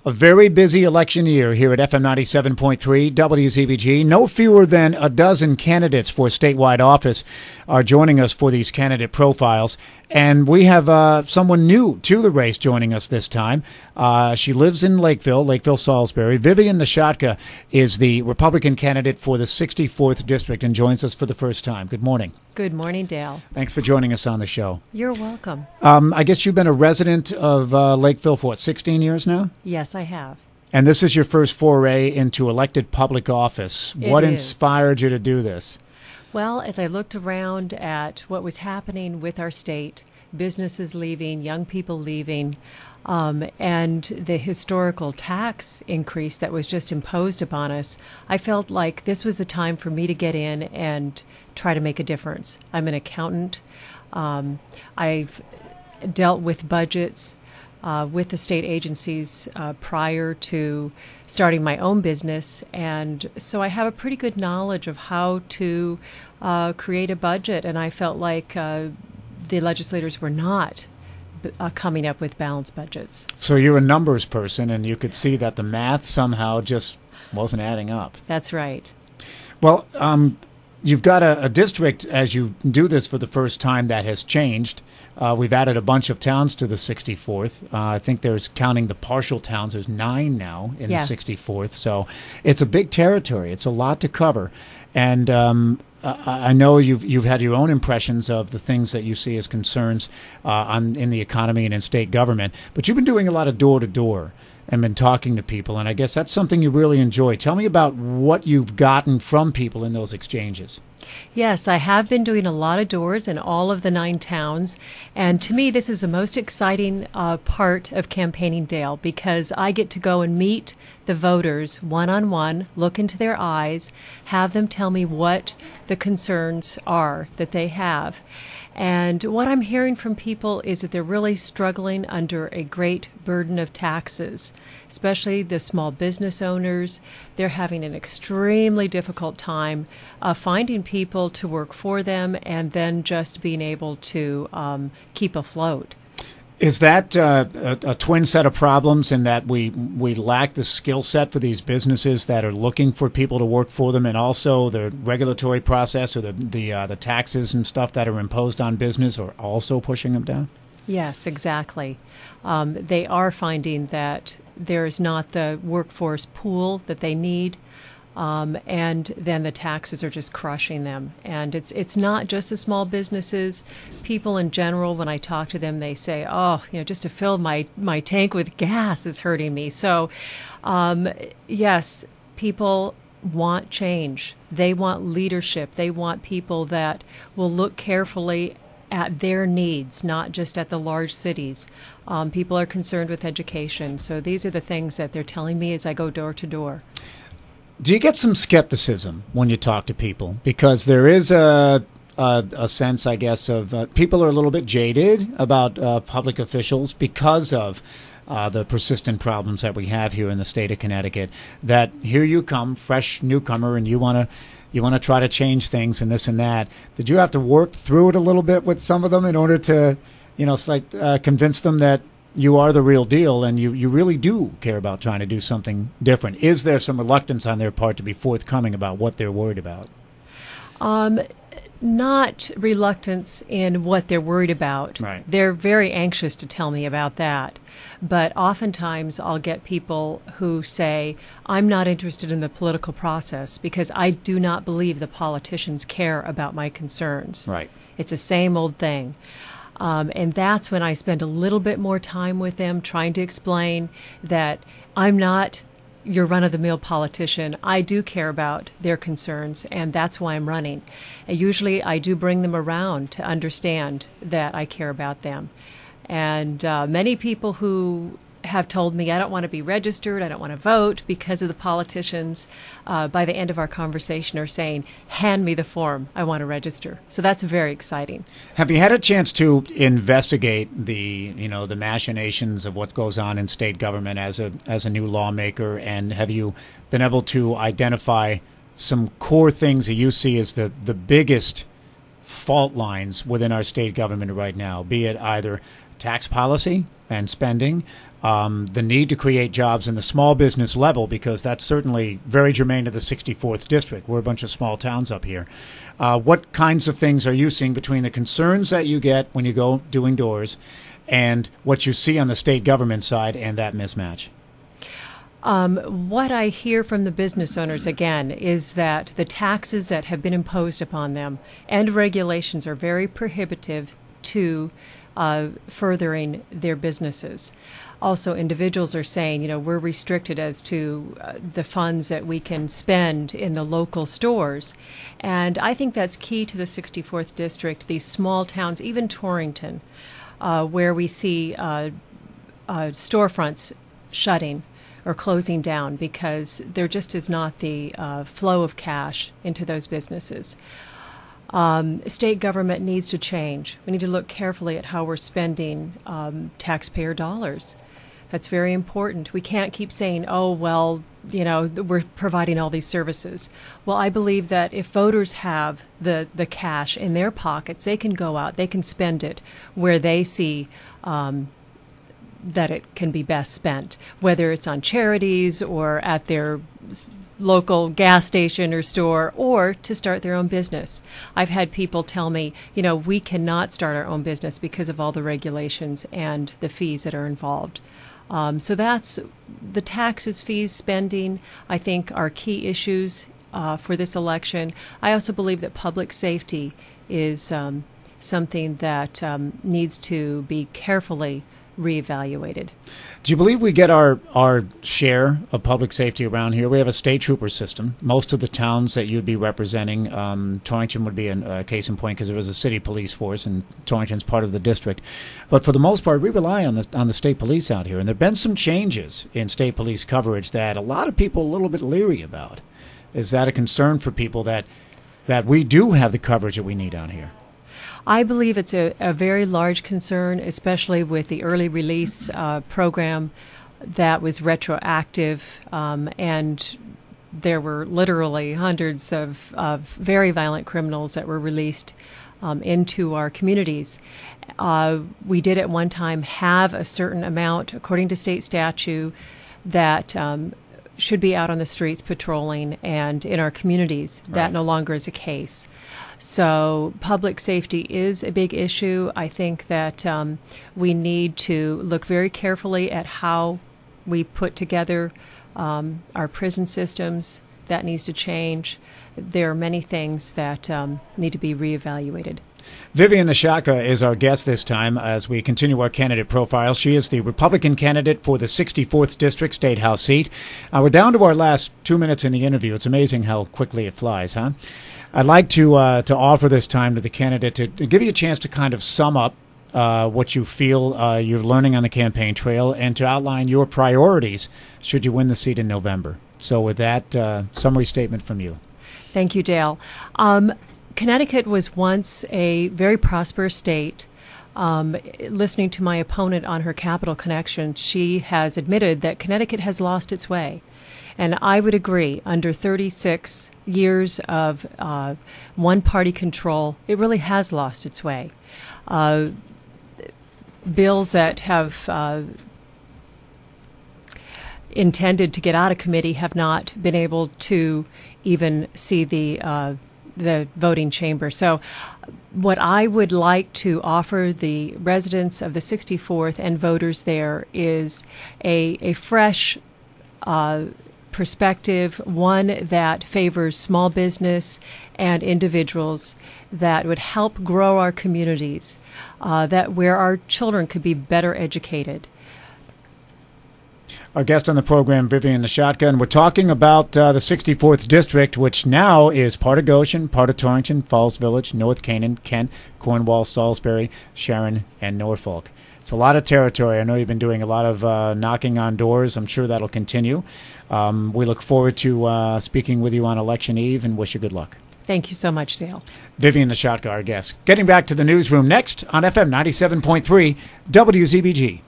A very busy election year here at FM 97.3 WZBG. No fewer than a dozen candidates for statewide office are joining us for these candidate profiles. And we have someone new to the race joining us this time. She lives in Lakeville, Salisbury. Vivian Nishatka is the Republican candidate for the 64th District and joins us for the first time. Good morning. Good morning, Dale. Thanks for joining us on the show. You're welcome. I guess you've been a resident of Lakeville for, 16 years now? Yes, I have. And this is your first foray into elected public office. What is. Inspired you to do this? Well, as I looked around at what was happening with our state, businesses leaving, young people leaving, and the historical tax increase that was just imposed upon us, I felt like this was a time for me to get in and try to make a difference. I'm an accountant. I've dealt with budgets with the state agencies prior to starting my own business, and so I have a pretty good knowledge of how to create a budget, and I felt like the legislators were not coming up with balanced budgets. So you're a numbers person, and you could see that the math somehow just wasn't adding up. That's right. Well, you've got a district, as you do this for the first time, that has changed. We've added a bunch of towns to the 64th. I think there's, counting the partial towns, there's 9 now in Yes. the 64th. So it's a big territory. It's a lot to cover. And I know you've had your own impressions of the things that you see as concerns in the economy and in state government. But you've been doing a lot of door-to-door and been talking to people. And I guess that's something you really enjoy. Tell me about what you've gotten from people in those exchanges. Yes, I have been doing a lot of doors in all of the 9 towns, and to me this is the most exciting part of campaigning, Dale, because I get to go and meet the voters one-on-one, look into their eyes, have them tell me what the concerns are that they have. And what I'm hearing from people is that they're really struggling under a great burden of taxes, especially the small business owners. They're having an extremely difficult time finding people to work for them and then just being able to keep afloat. Is that a twin set of problems in that we lack the skill set for these businesses that are looking for people to work for them, and also the regulatory process or the taxes and stuff that are imposed on business are also pushing them down? Yes, exactly. They are finding that there is not the workforce pool that they need. And then the taxes are just crushing them. And it's not just the small businesses. People in general, when I talk to them, they say, oh, just to fill my tank with gas is hurting me. So, yes, people want change. They want leadership. They want people that will look carefully at their needs, not just at the large cities. People are concerned with education. So these are the things that they're telling me as I go door to door. Do you get some skepticism when you talk to people? Because there is a sense, I guess, of people are a little bit jaded about public officials because of the persistent problems that we have here in the state of Connecticut. That here you come, fresh newcomer, and you want to try to change things and this and that. Did you have to work through it a little bit with some of them in order to, convince them that you are the real deal and you really do care about trying to do something different? Is there some reluctance on their part to be forthcoming about what they're worried about? Not reluctance in what they're worried about. Right. They're very anxious to tell me about that. But oftentimes I'll get people who say, I'm not interested in the political process because I do not believe the politicians care about my concerns. Right. It's the same old thing. And that's when I spend a little bit more time with them trying to explain that I'm not your run-of-the-mill politician. I do care about their concerns, and that's why I'm running. And usually I do bring them around to understand that I care about them. And many people who have told me I don't want to be registered, I don't want to vote because of the politicians, by the end of our conversation are saying, hand me the form, I want to register. So that's very exciting. Have you had a chance to investigate the machinations of what goes on in state government as a new lawmaker, and have you been able to identify some core things that you see as the biggest fault lines within our state government right now, be it either tax policy and spending, the need to create jobs in the small business level, because that's certainly very germane to the 64th District. We're a bunch of small towns up here. What kinds of things are you seeing between the concerns that you get when you go doing doors and what you see on the state government side and that mismatch? What I hear from the business owners, again, is that the taxes that have been imposed upon them and regulations are very prohibitive to furthering their businesses. Also, individuals are saying, we're restricted as to the funds that we can spend in the local stores. And I think that's key to the 64th District, these small towns, even Torrington, where we see storefronts shutting or closing down because there just is not the flow of cash into those businesses. State government needs to change. We need to look carefully at how we're spending taxpayer dollars. That's very important. We can't keep saying, we're providing all these services. Well, I believe that if voters have the cash in their pockets, they can go out, they can spend it where they see that it can be best spent, whether it's on charities or at their local gas station or store, or to start their own business. I've had people tell me, we cannot start our own business because of all the regulations and the fees that are involved. So that's the taxes, fees, spending, I think, are key issues for this election. I also believe that public safety is something that needs to be carefully reevaluated. Do you believe we get our share of public safety around here? We have a state trooper system. Most of the towns that you'd be representing, Torrington would be a case in point because there is a city police force and Torrington's part of the district. But for the most part, we rely on the state police out here. And there have been some changes in state police coverage that a lot of people are a little bit leery about. Is that a concern for people that we do have the coverage that we need out here? I believe it's a very large concern, especially with the early release program that was retroactive, and there were literally hundreds of very violent criminals that were released into our communities. We did at one time have a certain amount, according to state statute, that should be out on the streets patrolling and in our communities. Right. That no longer is the case. So public safety is a big issue. I think that we need to look very carefully at how we put together our prison systems. That needs to change. There are many things that need to be reevaluated. Vivian Nashaka is our guest this time as we continue our candidate profile. She is the Republican candidate for the 64th District State House seat. We're down to our last 2 minutes in the interview. It's amazing how quickly it flies, huh? I'd like to offer this time to the candidate to give you a chance to kind of sum up what you feel you're learning on the campaign trail and to outline your priorities should you win the seat in November. So with that, summary statement from you. Thank you, Dale. Connecticut was once a very prosperous state. Listening to my opponent on her Capital Connection, she has admitted that Connecticut has lost its way. And I would agree, under 36 years of one-party control, it really has lost its way. Bills that have intended to get out of committee have not been able to even see the voting chamber. So what I would like to offer the residents of the 64th and voters there is a fresh perspective, one that favors small business and individuals, that would help grow our communities, that where our children could be better educated. Our guest on the program, Vivian Nashaka, and we're talking about the 64th District, which now is part of Goshen, part of Torrington, Falls Village, North Canaan, Kent, Cornwall, Salisbury, Sharon, and Norfolk. It's a lot of territory. I know you've been doing a lot of knocking on doors. I'm sure that'll continue. We look forward to speaking with you on Election Eve and wish you good luck. Thank you so much, Dale. Vivian Nashaka, our guest. Getting back to the newsroom next on FM 97.3 WZBG.